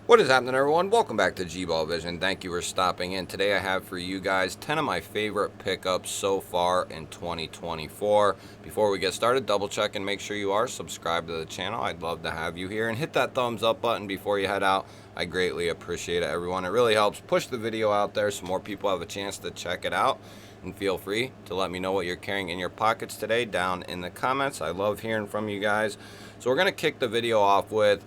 What is happening, everyone? Welcome back to G-Ball Vision. Thank you for stopping in. Today I have for you guys 10 of my favorite pickups so far in 2024. Before we get started, double check and make sure you are subscribed to the channel. I'd love to have you here, and hit that thumbs up button before you head out. I greatly appreciate it, everyone. It really helps push the video out there so more people have a chance to check it out. And feel free to let me know what you're carrying in your pockets today down in the comments. I love hearing from you guys. So we're going to kick the video off with,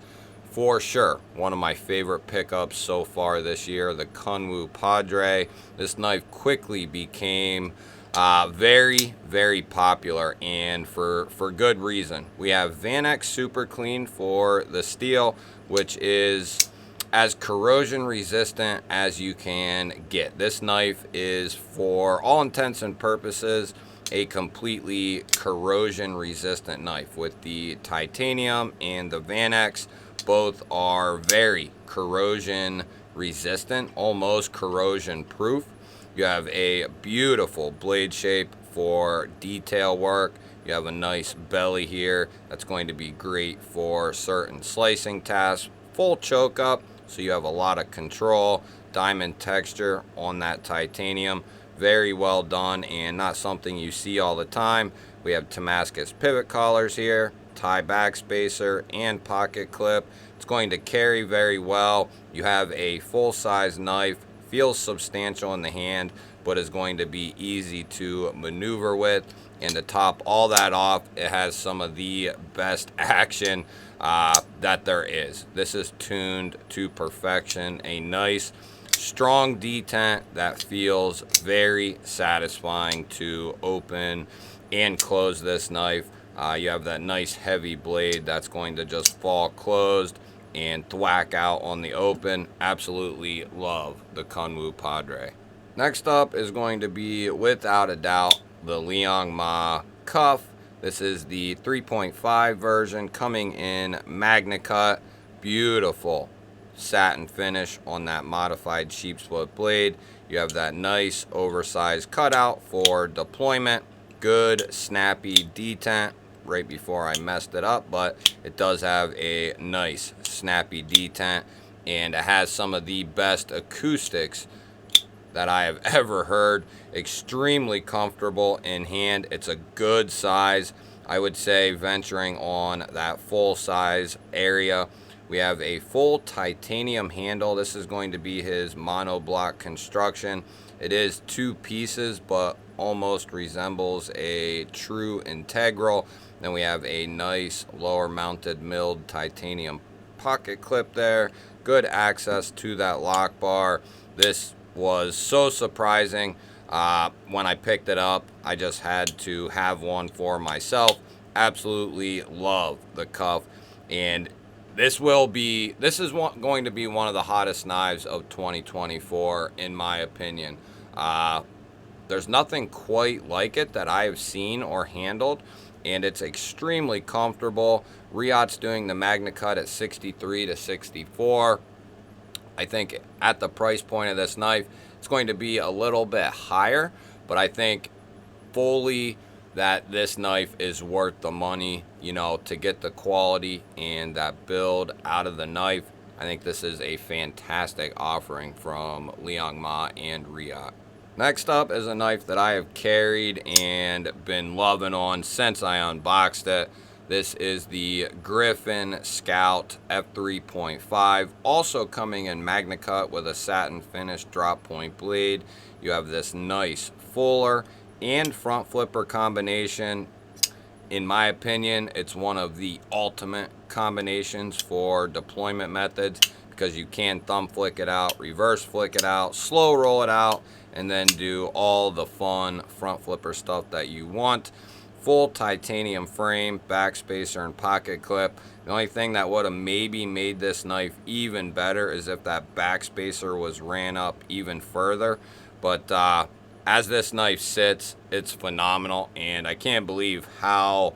for sure, one of my favorite pickups so far this year, the Kunwu Padre. This knife quickly became very, very popular, and for good reason. We have Vanex Super Clean for the steel, which is as corrosion resistant as you can get. This knife is, for all intents and purposes, a completely corrosion resistant knife. With the titanium and the Vanex, both are very corrosion resistant, almost corrosion proof. You have a beautiful blade shape for detail work. You have a nice belly here that's going to be great for certain slicing tasks. Full choke up, so you have a lot of control. Diamond texture on that titanium. Very well done, and not something you see all the time. We have Damascus pivot collars here, tie back spacer, and pocket clip. It's going to carry very well. You have a full-size knife, feels substantial in the hand, but is going to be easy to maneuver with. And to top all that off, it has some of the best action that there is. This is tuned to perfection. A nice strong detent that feels very satisfying to open and close this knife. You have that nice heavy blade that's going to just fall closed and thwack out on the open. Absolutely love the Kunwu Padre. Next up is going to be, without a doubt, the Liang Ma Cuff. This is the 3.5 version, coming in Magna Cut. Beautiful satin finish on that modified sheep split blade. You have that nice oversized cutout for deployment. Good snappy detent. Right before I messed it up, but it does have a nice snappy detent, and it has some of the best acoustics that I have ever heard. Extremely comfortable in hand. It's a good size. I would say venturing on that full size area. We have a full titanium handle. This is going to be his monoblock construction. It is two pieces, but almost resembles a true integral. Then we have a nice lower mounted milled titanium pocket clip there. Good access to that lock bar. This was so surprising. When I picked it up, I just had to have one for myself. Absolutely love the cuff, and this is going to be one of the hottest knives of 2024, in my opinion. There's nothing quite like it that I have seen or handled, and it's extremely comfortable. Riot's doing the Magna Cut at 63 to 64. I think at the price point of this knife, it's going to be a little bit higher, but I think fully that this knife is worth the money, you know, to get the quality and that build out of the knife. I think this is a fantastic offering from Liang Ma and Riot. Next up is a knife that I have carried and been loving on since I unboxed it. This is the Griffin Scout F3.5, also coming in Magna Cut with a satin finish drop point blade. You have this nice fuller and front flipper combination. In my opinion, it's one of the ultimate combinations for deployment methods, because you can thumb flick it out, reverse flick it out, slow roll it out, and then do all the fun front flipper stuff that you want. Full titanium frame, back spacer, and pocket clip. The only thing that would have maybe made this knife even better is if that back spacer was ran up even further. But as this knife sits, it's phenomenal, and I can't believe how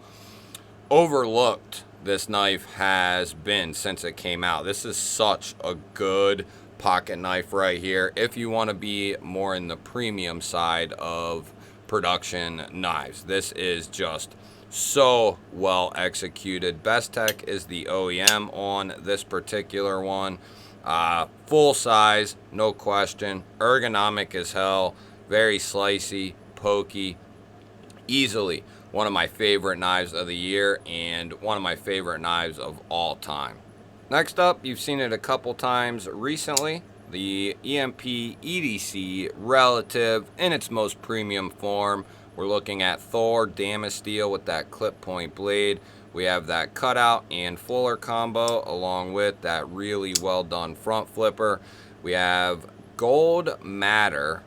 overlooked this knife has been since it came out. This is such a good pocket knife right here if you want to be more in the premium side of production knives. This is just so well executed. Bestech is the OEM on this particular one, Full size, no question. Ergonomic as hell. Very slicey, pokey. Easily one of my favorite knives of the year and one of my favorite knives of all time. Next up, you've seen it a couple times recently. The EMP EDC Relative in its most premium form. We're looking at Thor Damasteel with that clip point blade. We have that cutout and fuller combo along with that really well done front flipper. We have gold matter,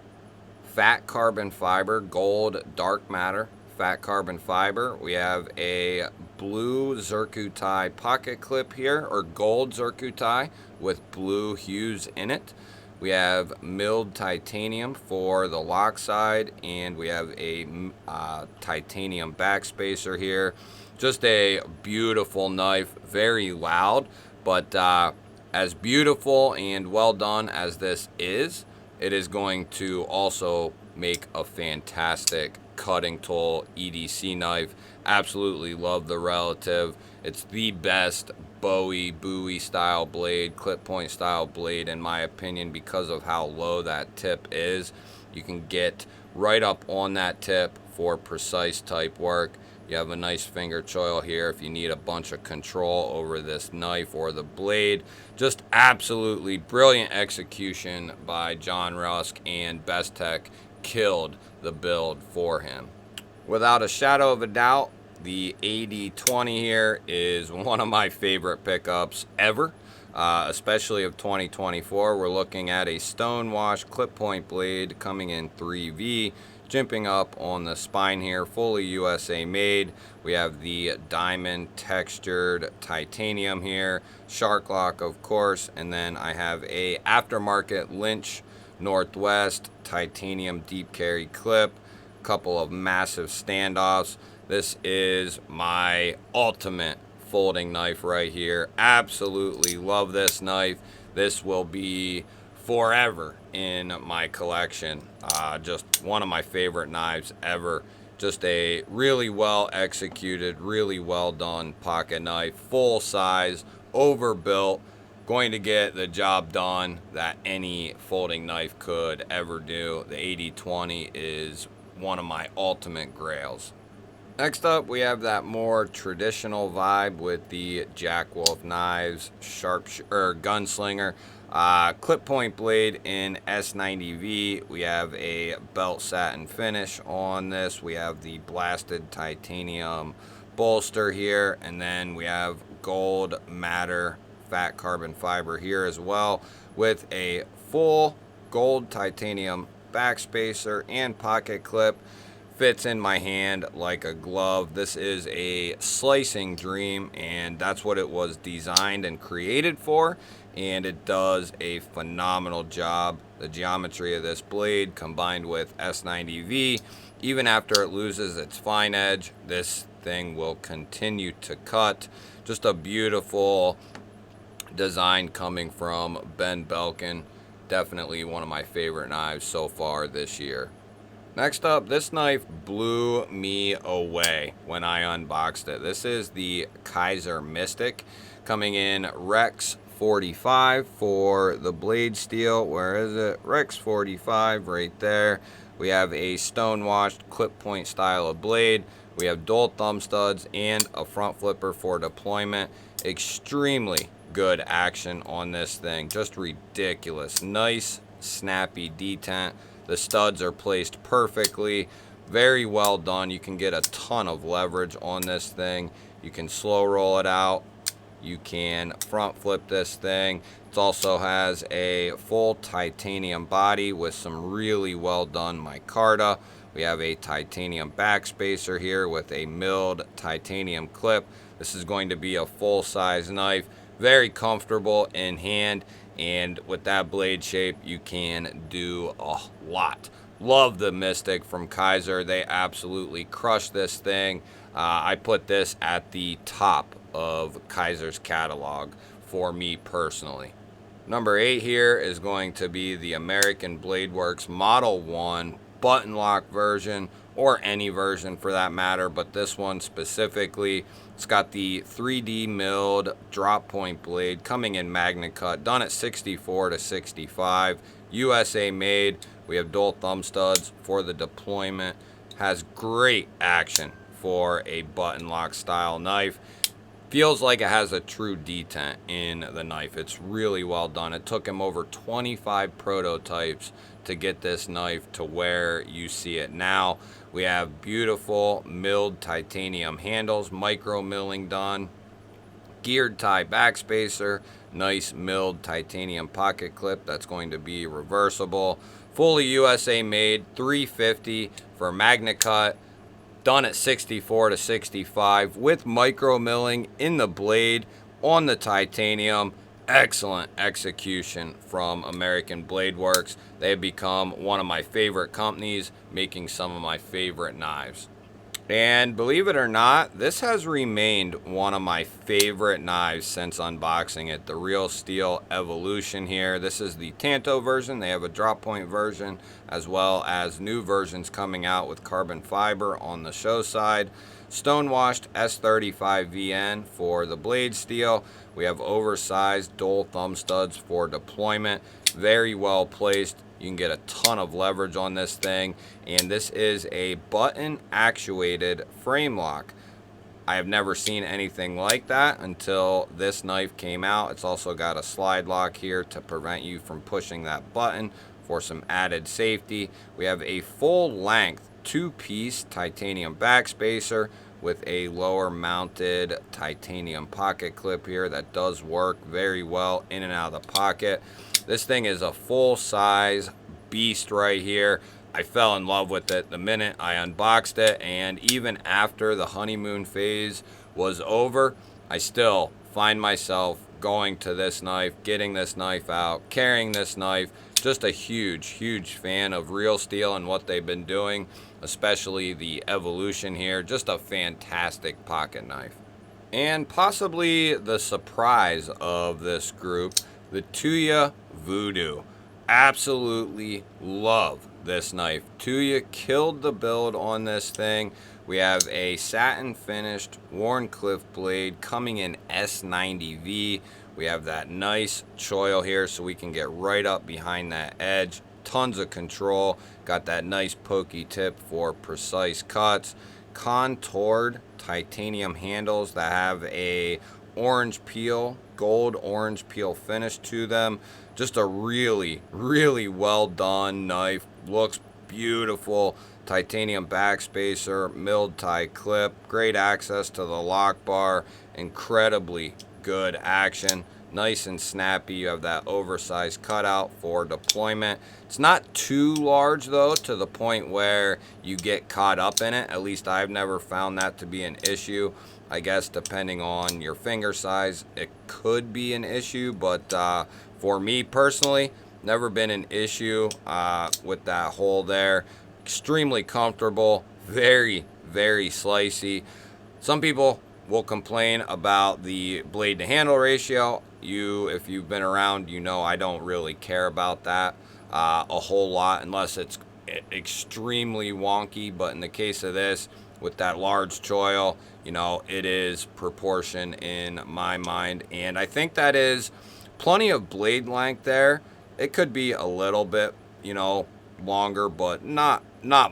fat carbon fiber, gold dark matter, fat carbon fiber. We have a blue zircuti pocket clip here, or gold zircuti with blue hues in it. We have milled titanium for the lock side, and we have a titanium backspacer here. Just a beautiful knife, very loud, but as beautiful and well done as this is, it is going to also make a fantastic cutting tool EDC knife. Absolutely love the Relative. It's the best Bowie style blade, clip point style blade in my opinion, because of how low that tip is. You can get right up on that tip for precise type work. You have a nice finger choil here if you need a bunch of control over this knife or the blade. Just absolutely brilliant execution by John Rusk, and Bestech killed the build for him. Without a shadow of a doubt, the 8020 here is one of my favorite pickups ever, especially of 2024. We're looking at a stonewash clip point blade coming in 3V, jimping up on the spine here, fully USA made. We have the diamond textured titanium here, shark lock of course, and then I have a aftermarket Lynch Northwest titanium deep carry clip, couple of massive standoffs. This is my ultimate folding knife right here. Absolutely love this knife. This will be forever in my collection. Just one of my favorite knives ever. Just a really well executed, really well done pocket knife, full size, overbuilt, going to get the job done that any folding knife could ever do. The 8020 is one of my ultimate grails. Next up, we have that more traditional vibe with the Jackwolf knives, gunslinger, clip point blade in S90V. We have a belt satin finish on this. We have the blasted titanium bolster here, and then we have gold matter fat carbon fiber here as well, with a full gold titanium backspacer and pocket clip. Fits in my hand like a glove. This is a slicing dream, and that's what it was designed and created for, and it does a phenomenal job. The geometry of this blade combined with S90V, even after it loses its fine edge, this thing will continue to cut. Just a beautiful design coming from Ben Belkin. Definitely one of my favorite knives so far this year. Next up, this knife blew me away when I unboxed it. This is the Kaiser Mystic, coming in Rex 45 for the blade steel. Where is it? Rex 45 right there. We have a stonewashed clip point style of blade. We have dual thumb studs and a front flipper for deployment. Extremely good action on this thing. Just ridiculous. Nice, snappy detent. The studs are placed perfectly. Very well done. You can get a ton of leverage on this thing. You can slow roll it out. You can front flip this thing. It also has a full titanium body with some really well done micarta. We have a titanium backspacer here with a milled titanium clip. This is going to be a full size knife. Very comfortable in hand. And with that blade shape, you can do a lot. Love the Mystic from Kaiser. They absolutely crushed this thing. I put this at the top of Kaiser's catalog for me personally. Number 8 here is going to be the American Blade Works Model 1 button lock version, or any version for that matter, but this one specifically. It's got the 3D milled drop point blade coming in Magna Cut, done at 64 to 65, USA made. We have dual thumb studs for the deployment. Has great action for a button lock style knife. Feels like it has a true detent in the knife. It's really well done. It took him over 25 prototypes to get this knife to where you see it now. We have beautiful milled titanium handles, micro milling done, geared tie backspacer, nice milled titanium pocket clip that's going to be reversible, fully USA made, 350 for Magna Cut, done at 64 to 65 with micro milling in the blade on the titanium. Excellent execution from American Blade Works. They have become one of my favorite companies, making some of my favorite knives. And believe it or not, this has remained one of my favorite knives since unboxing it. The Real Steel Evolution here. This is the Tanto version. They have a drop point version as well as new versions coming out with carbon fiber on the show side. Stonewashed S35VN for the blade steel. We have oversized dual thumb studs for deployment. Very well placed. You can get a ton of leverage on this thing. And this is a button actuated frame lock. I have never seen anything like that until this knife came out. It's also got a slide lock here to prevent you from pushing that button for some added safety. We have a full length 2-piece titanium backspacer with a lower mounted titanium pocket clip here that does work very well in and out of the pocket. This thing is a full size beast right here. I fell in love with it the minute I unboxed it, and even after the honeymoon phase was over, I still find myself going to this knife, getting this knife out, carrying this knife. Just a huge fan of Real Steel and what they've been doing, especially the Evolution here. Just a fantastic pocket knife. And possibly the surprise of this group, the Tuya Voodoo. Absolutely love this knife. Tuya killed the build on this thing. We have a satin finished Wharncliffe blade coming in S90V. We have that nice choil here so we can get right up behind that edge. Tons of control. Got that nice pokey tip for precise cuts. Contoured titanium handles that have a orange peel, gold orange peel finish to them. Just a really well done knife. Looks beautiful. Titanium backspacer, milled tie clip, great access to the lock bar, incredibly good action, nice and snappy. You have that oversized cutout for deployment. It's not too large though, to the point where you get caught up in it. At least I've never found that to be an issue. I guess depending on your finger size, it could be an issue, but for me personally, never been an issue with that hole there. Extremely comfortable, very slicey. Some people will complain about the blade to handle ratio. If you've been around, you know I don't really care about that a whole lot unless it's extremely wonky. But in the case of this, with that large choil, you know, it is proportion in my mind, and I think that is plenty of blade length there. It could be a little bit, you know, longer, but not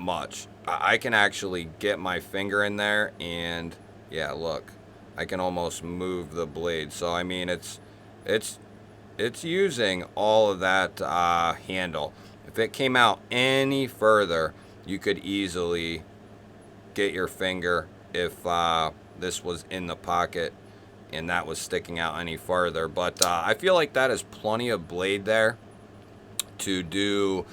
much. I can actually get my finger in there, and yeah, look, I can almost move the blade. So I mean, it's using all of that handle. If it came out any further, you could easily get your finger if this was in the pocket and that was sticking out any further. But I feel like that is plenty of blade there to do,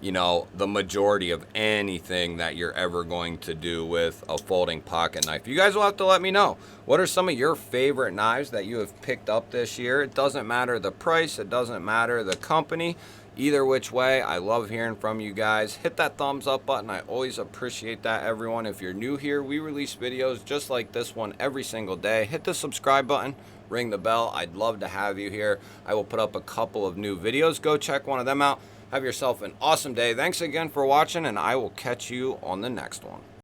you know, the majority of anything that you're ever going to do with a folding pocket knife. You guys will have to let me know, what are some of your favorite knives that you have picked up this year? It doesn't matter the price, it doesn't matter the company. Either which way, I love hearing from you guys. Hit that thumbs up button. I always appreciate that, everyone. If you're new here, we release videos just like this one every single day. Hit the subscribe button, ring the bell. I'd love to have you here. I will put up a couple of new videos. Go check one of them out. Have yourself an awesome day. Thanks again for watching, and I will catch you on the next one.